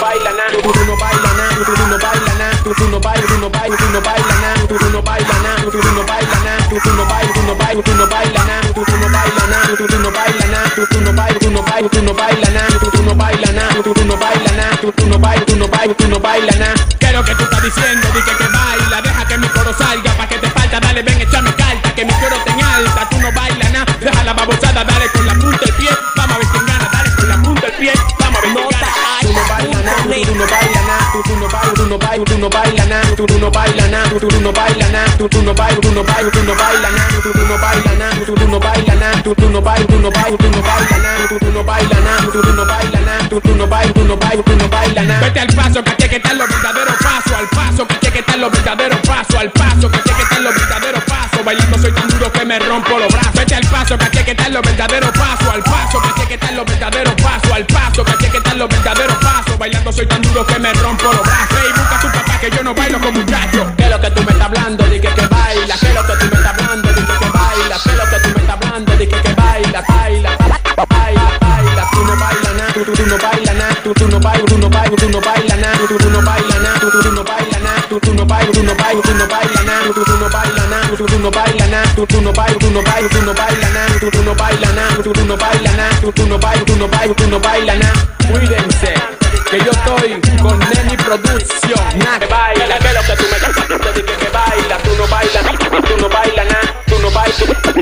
baila nada, tú no baila nada, tú no baila nada, tú no baila, tú no baila, tú no baila nada, tú no baila nada, tú no baila nada, tú no baila, tú no baila, tú no baila nada, tú no baila nada, tú no baila nada, tú no baila, tú no baila, tú no baila nada, tú no baila nada, tú no baila nada, tú no baila, tú no baila, tú no baila nada. ¿Qué es lo que tú estás diciendo? Di que baila, deja que mi coro salga, pa' que te falta, dale, ven, échame carta, que mi coro te en alta, tú no bailas nada, deja la babosada, dale con la punta del pie, vamos a ver quién gana, dale con la punta del pie, vamos a ver quién gana. Tú no bailas nada, tú no bailas nada, tú no bailas, tú no bailas, tú no bailas nada, tú no bailas nada, tú no bailas nada, tú no bailas, tú no bailas, tú no bailas nada, tú no bailas nada, tú no bailas nada, tú no bailas, tú no bailas, tú no bailas nada, tú no bailas nada, tú no bailas nada, tú no bailas, tú no bailas, tú no bailas nada. Vete al paso, que aquí que están los verdaderos pasos, al paso, que aquí que están los verdaderos pasos, al paso, que aquí que están los verdaderos pasos, bailando soy tan duro que me rompo los brazos. Vete al paso, que aquí que están los verdaderos pasos, al paso, que aquí que están los verdaderos pasos, al paso, que aquí que están los verdaderos pasos, bailando soy tan duro que me rompo los brazos. Ey, busca a tu papá que yo no bailo con muchachos. ¿Qué es lo que tú me estás hablando? Di que baila, ¿qué es lo que tú me estás hablando? Di que baila, ¿qué es lo que tú me estás hablando? Di que baila, baila, baila, baila, tú no bailas nada, tú no bailas nada, tú no bailas, tú no bailas, tú no bailas nada, tú no bailas nada, tú no bailas nada, tú no bailas, tú no bailas, tú no bailas nada, tú no bailas nada, tú no bailas nada, tú no bailas, tú no bailas, tú no bailas nada, tú no bailas nada, tú no bailas nada, tú no bailas, tú no bailas, tú no bailas nada. Cuídense, que yo estoy con Neni Producción. Nada que baila, que es lo que tú me estás diciendo, di que baila, tú no bailas, tú no bailas nada, tú no bailas,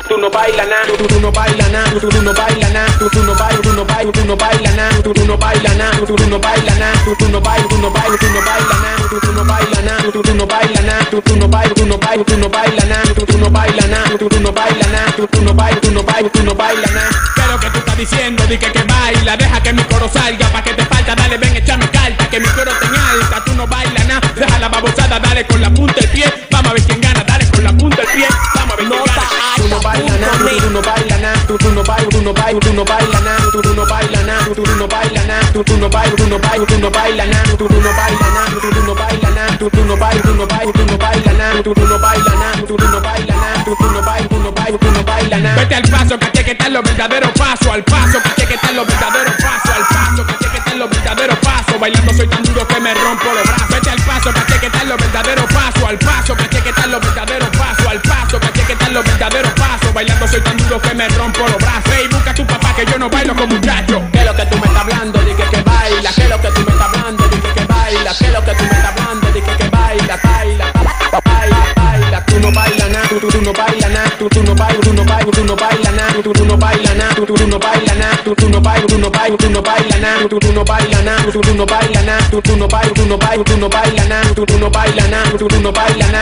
tú no bailas nada, tú no bailas nada, tú no bailas nada, tú no bailas, tú no bailas, tú no bailas nada, tú no bailas nada, tú no bailas nada, tú no bailas, tú no bailas, tú no bailas nada, tú no bailas nada, tú no bailas nada, tú no bailas, tú no bailas, tú no bailas nada, tú no bailas nada, tú no bailas nada, tú no bailas, tú no bailas, tú no bailas nada. ¿Qué es lo que tú estás diciendo? Di que baila, deja que mi coro salga, pa' que te falta, dale, ven, échame carta, que mi coro te en alta, tú no bailas nada, deja la babosada, dale con la punta del pie, vamos a ver quién gana, dale con la punta del pie, vamos a ver quién gana. Tú no bailas nada, tú no bailas nada, tú no bailas, tú no bailas, tú no bailas nada, tú no bailas nada, tú no bailas nada, tú no bailas, tú no bailas, tú no bailas nada, tú no bailas nada, tú no bailas nada, tú no bailas, tú no bailas, tú no bailas nada, tú no bailas nada, tú no bailas nada, tú no bailas, tú no bailas, tú no bailas nada. Vete al paso, que aquí que están los verdaderos pasos, al paso, que aquí que están los verdaderos pasos, al paso, que aquí que están los verdaderos pasos, bailando soy tan duro que me rompo los brazos. Vete al paso, que aquí que están los verdaderos pasos, al paso, que aquí que están los verdaderos pasos, al paso, que aquí que están los verdaderos pasos, bailando soy tan duro que me rompo los brazos. Ey, busca a tu papá que yo no bailo con muchachos. ¿Qué es lo que tú me estás hablando? Di que baila, ¿qué es lo que tú me estás hablando? Di que baila, ¿qué es lo que tú me estás hablando? Di que baila, baila, baila, baila, tú no bailas nada, tú no bailas nada, tú no bailas, tú no bailas, tú no bailas nada, tú no bailas nada, tú no bailas nada, tú no bailas, tú no bailas, tú no bailas nada, tú no bailas nada, tú no bailas nada, tú no bailas, tú no bailas, tú no bailas nada, tú no bailas nada, tú no bailas nada.